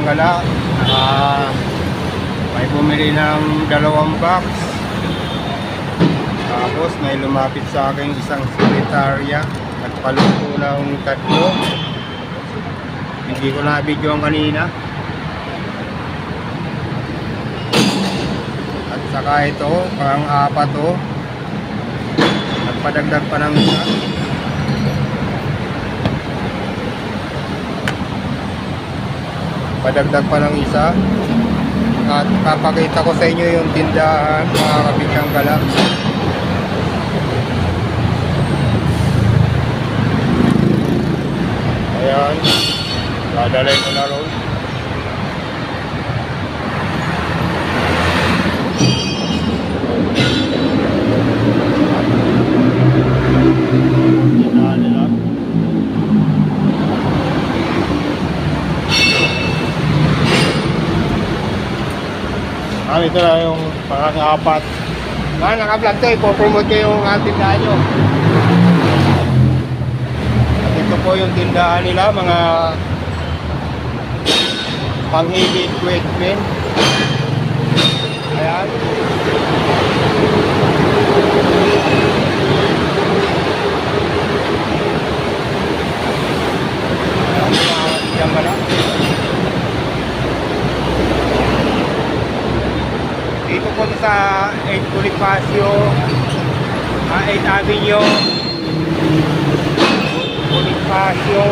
Gala. May bumili ng 2 box. Tapos may lumapit sa akin isang sekretarya. Nagpaluto ng 3. Hindi ko na video kanina. At saka ito, parang 4 to. Nagpadagdag pa ng isa. Padagdag pa ng isa. At papakita ko sa inyo yung tindahan, mga Kapisyang Gala. Ayan, dadalay ko na ron. Tindahan nila. Ito na yung parang 4. Naka-vlog to, ipopromote ko yung tindahan nyo. At ito po yung tindahan nila, mga pang-heavy equipment. Ayan. Diyan ka na. Dito po sa 8 Bonifacio, 8 Avenue, Bonifacio,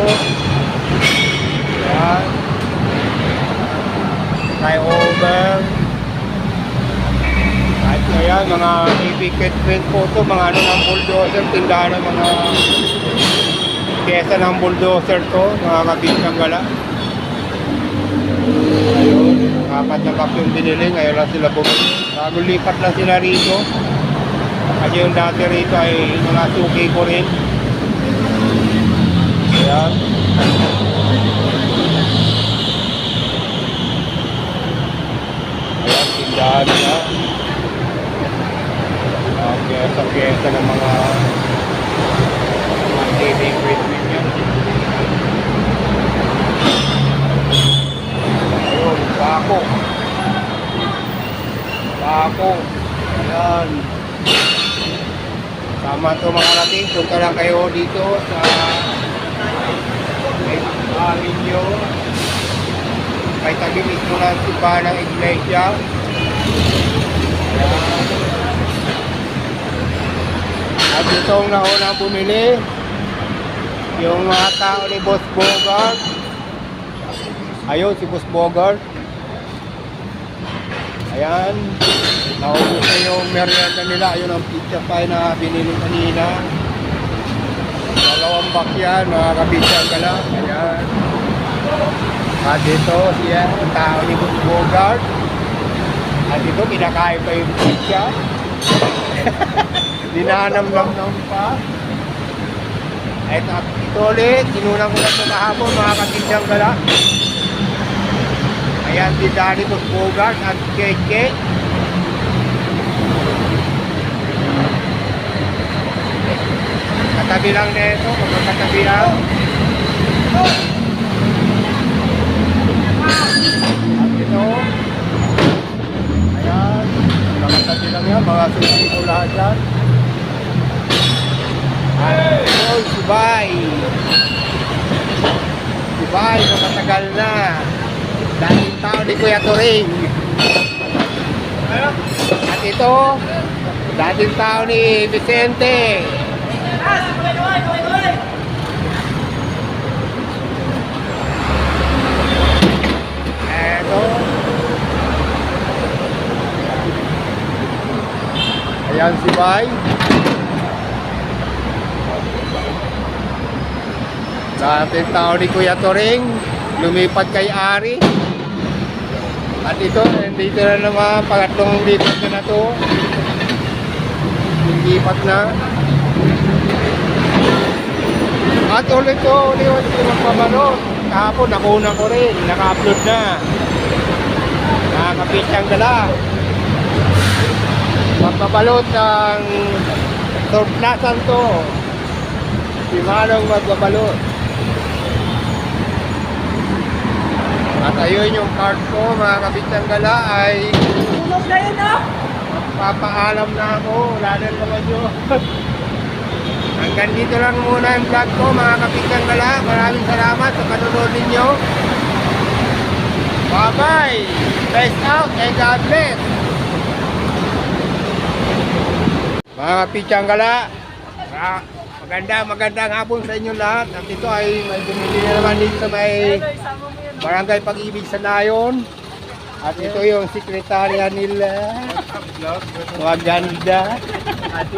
ayan, flyover, at ayan, mga heavy equipment po ito, mga ano ng bulldozer, tindahan ng mga pyesa ng bulldozer to, mga Kapisyang Gala. Ayun, 4 na box yung binili, ngayon lang sila bumili. Bago lipat lang sila rito. Kasi yung dati rito ay mga suki ko rin. Ayan. Ayan, tindahan nila. Pyesa ng mga TV equipment yan. Ayun, bako. Ayan. Sama ito mga natin. Punta lang kayo dito sa Avenue. May tabi mismo ng simbahan ng Iglesia. Ayan. At itong naunang bumili, yung mga tao ni Boss Bogart. Ayun, si Boss Bogart. Ayan. Naubos na yung merienda nila. Ayun ang pizza pie na binili kanina. 2 box yan, mga Kapisyang Gala. Ayan. At ito, siya, ang tao ni Boss Bogart. At ito, kinakain pa yung pizza. Dinanam-nam pa. Ito ulit, sinunang ko na ito kahapon, mga Kapisyang Gala. Ayan, si Danny Boss Bogart at Keke. Katabi lang na ito, magkakatabi lang. At ito, ayan, magkakatabi lang yan, mga susi ko lahat yan. Ito, Subay. Subay, matagal na. Dating tao ni Kuya Turing. At ito, dating tao ni Vicente. Eto. Ayan si Bay. Dating tao ni Kuya Turing. Lumipat kay Ari. At ito, dito na naman, pangatlong lipat na to. Lipat na. At ulit ko, ulit ko magpabalot. Kahapon, nakuna ko rin. Naka-upload na. Kapisyang Gala. Magpabalot ng surplasan to. Si Manong magpabalot. At ayun yung card ko mga kapitan gala ay Tulog na yun, no? papaalam na ako. Wala na naman yun. Hanggang dito lang muna yung vlog ko mga kapitan gala. Maraming salamat sa panonood ninyo. Bye bye. Peace out and God bless. Mga kapitan gala. Magandang hapon sa inyo lahat. At ito ay may bumili na naman dito sa may Barangay Pag-ibig sa Nayon. At ito yung sekretarya nila. Maganda. At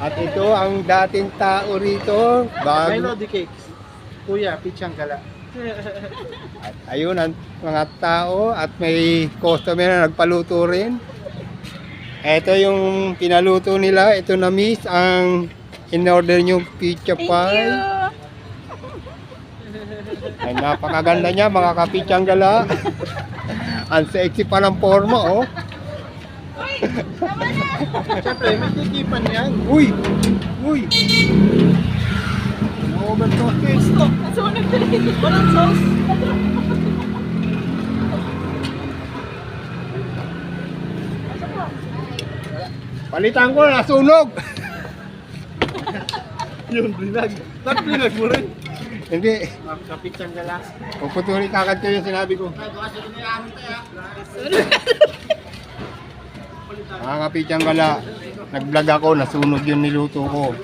at ito ang dating tao rito. Melody Cakes. Kuya, Pichang Gala. At ayun ang mga tao at may customer na nagpaluto rin. Ito yung pinaluto nila. Ito na miss ang in-order nyo pizza pie. Ay napakaganda niya mga kapichang gala. Ang sexy pa ng forma oh. Siyempre, may tikipan yan. Uy! Uy! Overdose. Nasunog na rin. Walang sauce. Palitan ko na nasunog. Yung blinag. Ba't blinag mo rin? Hindi. Kapichang Gala. Puputuli kagad ko yung sinabi ko. Mga kapichang gala. Nag-vlog ako, nasunog yung niluto ko.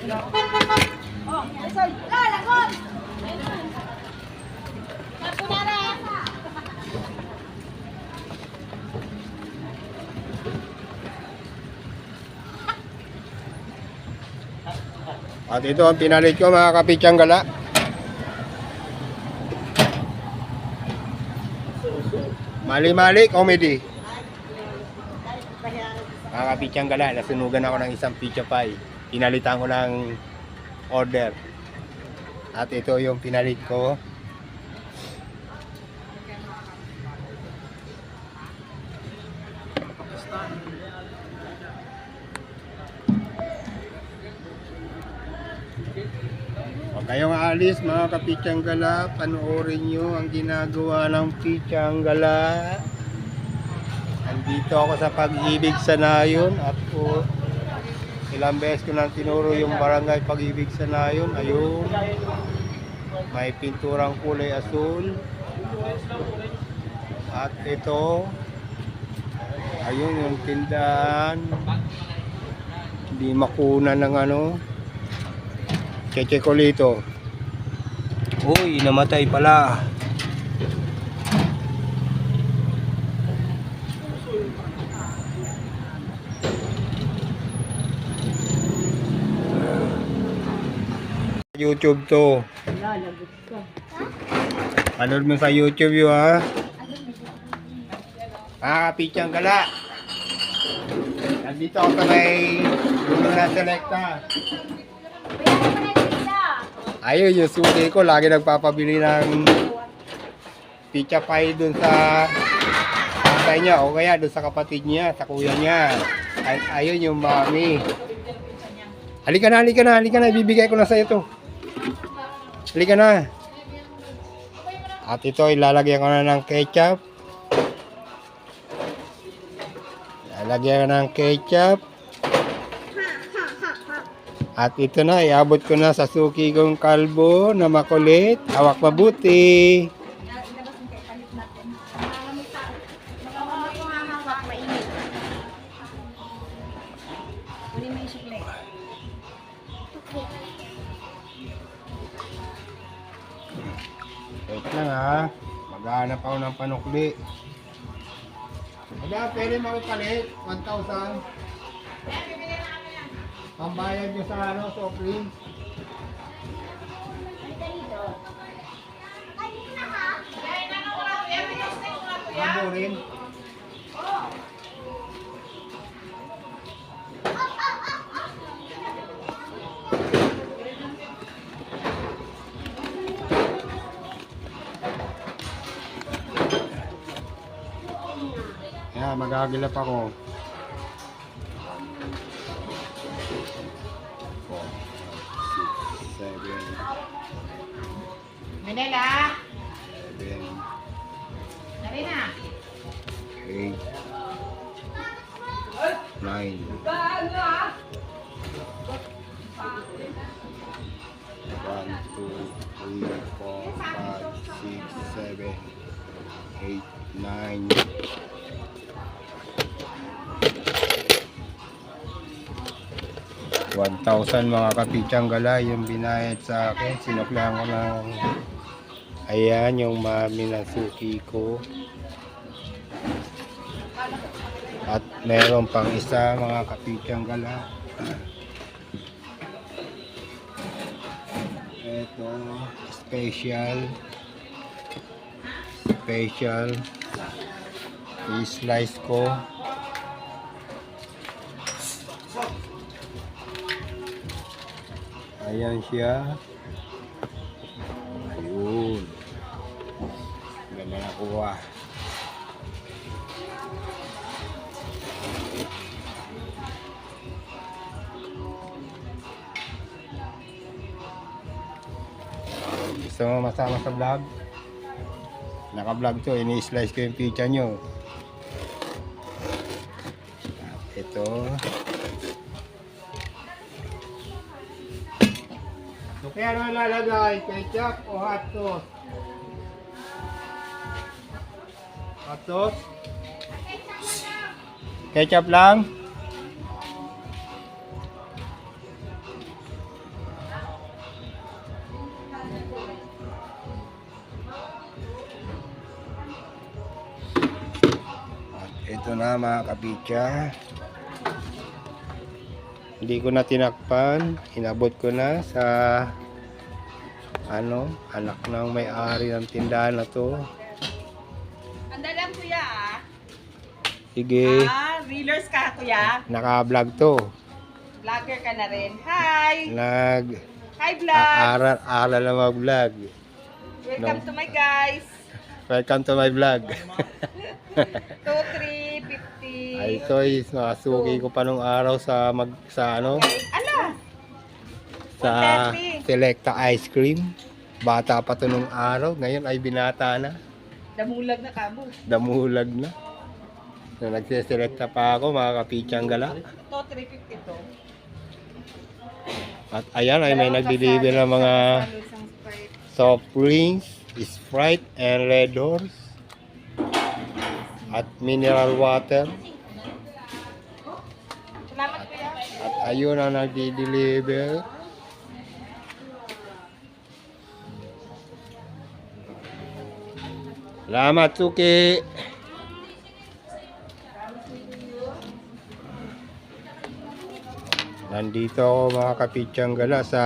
At ito ang pinalit ko mga kapichang gala. Mali-mali comedy. Mga kapichang gala, nasunugan ako ng isang pizza pie. Pinalitan ko ng order. At ito yung pinalit ko. Huwag kayong aalis mga kapichang gala, panoorin nyo ang ginagawa ng pichang gala. Nandito ako sa Pag-ibig sa Nayon at po ilang beses ko nang tinuro yung Barangay Pag-ibig sa Nayon. Ayun, may pinturang kulay asul. At ito, ayun yung tindahan. Hindi makunan ng ano. Chocolate. Uy, namatay pala. YouTube to. Panood mo sa YouTube yun ha. Pichang gala. Nandito ako sa may dulo na selekta. Ayun yung suki ko, lagi nagpapabili ng pizza pie dun sa tatay niya o kaya dun sa kapatid niya, sa kuya niya. Ayun yung mami. Halika na, ibibigay ko na sa ito. Halika na. At ito, ilalagyan ko na ng ketchup. Ilalagyan ko ng ketchup. At ito na, iabot ko na sa suki kong kalbo na makulit. Hawak mabuti. Wait lang ha. Maghanap ako ng panukli. Wala, pwede makupalit. 1,000. Pambayad nyo sa ano, soft drinks. Abo rin. Yan, magagilap ako. 7. Manila. 7. One, two, three, four, five, six, seven, 8, 9. $1,000 mga kapitsanggala yung binayad sa akin. Sinuklaan ko ng ayan yung mami ng suki ko. At meron pang isa mga kapitsanggala. Ito special i-slice ko. Ayan siya. Ayun. Ganda na kuha. Gusto mo masama sa vlog? Naka-vlog to. Ini-slice ko yung pizza nyo. At ito. So, kaya naman lalagay, ketchup o hot sauce? Hot sauce? Ketchup lang? At ito na mga kapitsa. Hindi ko na tinakpan, inabot ko na sa anak ng may-ari ng tindahan na to. Anda lang kuya Sige, reelers ka kuya. naka-vlog to. Vlogger ka na rin. Hi! Hi vlog! Aral na mag-vlog. Welcome to my guys. Welcome to my vlog. 2, 3, 50. Ay, ito is masuki ko pa nung araw sa Ala! sa 130. Selecta Ice Cream. Bata pa to nung araw, ngayon ay binata na. Damulag na kamo. Damulag na. Nung nagsiselekta pa ako, mga kapitsanggala. 2, 3, 50 to. At ayan ay may nagdeliver ng mga soft drinks, Sprite and Red Horse. At mineral water. Salamat kuya. At ayun ang nagdi-deliver. Salamat, Suki. Nandito ako mga kapitsanggala sa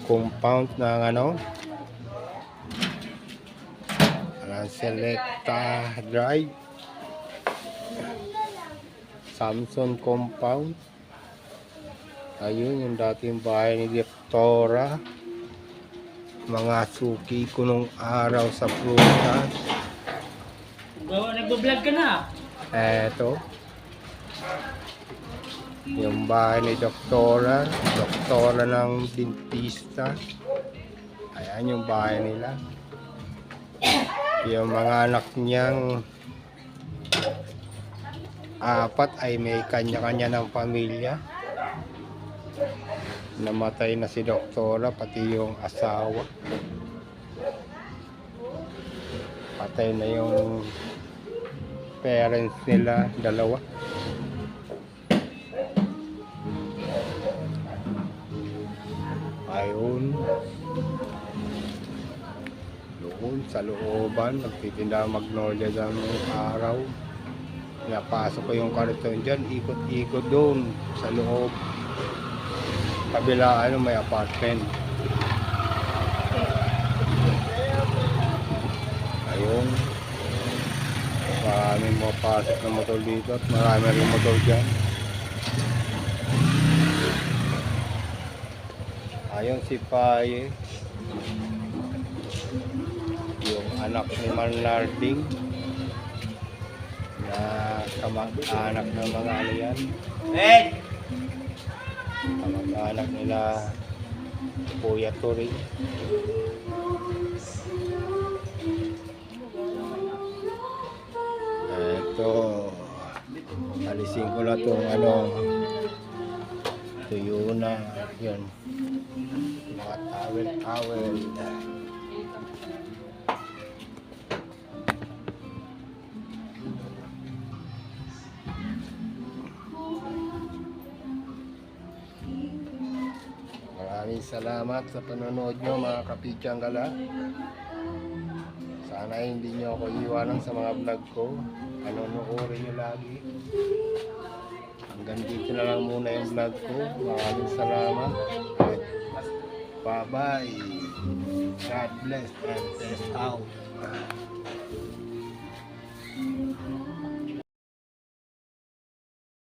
compound ng Selecta Drive, Samson Compound. Ayun yung dating bahay ni Doktora. Mga suki ko nung araw sa prutas. Nagbo-vlog ka na. Eto yung bahay ni Doktora ng dentista. Ayan yung bahay nila. Yung mga anak niyang 4 ay may kanya-kanya ng pamilya. Namatay na si Doktora, pati yung asawa. Patay na yung parents nila, 2. Ayun. Doon sa looban, nagtitinda Magnolia ng araw. Napasok ko yung karton dyan, ikot-ikot doon sa loob. Kabilaan may apartment. Ayun. Maraming mapasok na motor dito at marami rin motor dyan. Ayun si Paye. Yung anak ni Manlarding na kamag-anak ng mga yan. Kamag-anak nila Kuya Turing. Ito Alisin ko na itong ano, tuyo na, yun. Mga towel. Maraming salamat sa panonood nyo mga kapichang gala. Sana hindi nyo ako iwanan sa mga vlog ko. Panonoodin nyo lagi. Hanggang dito na lang muna yung vlog ko. Maraming salamat. Bye bye. God bless and peace out.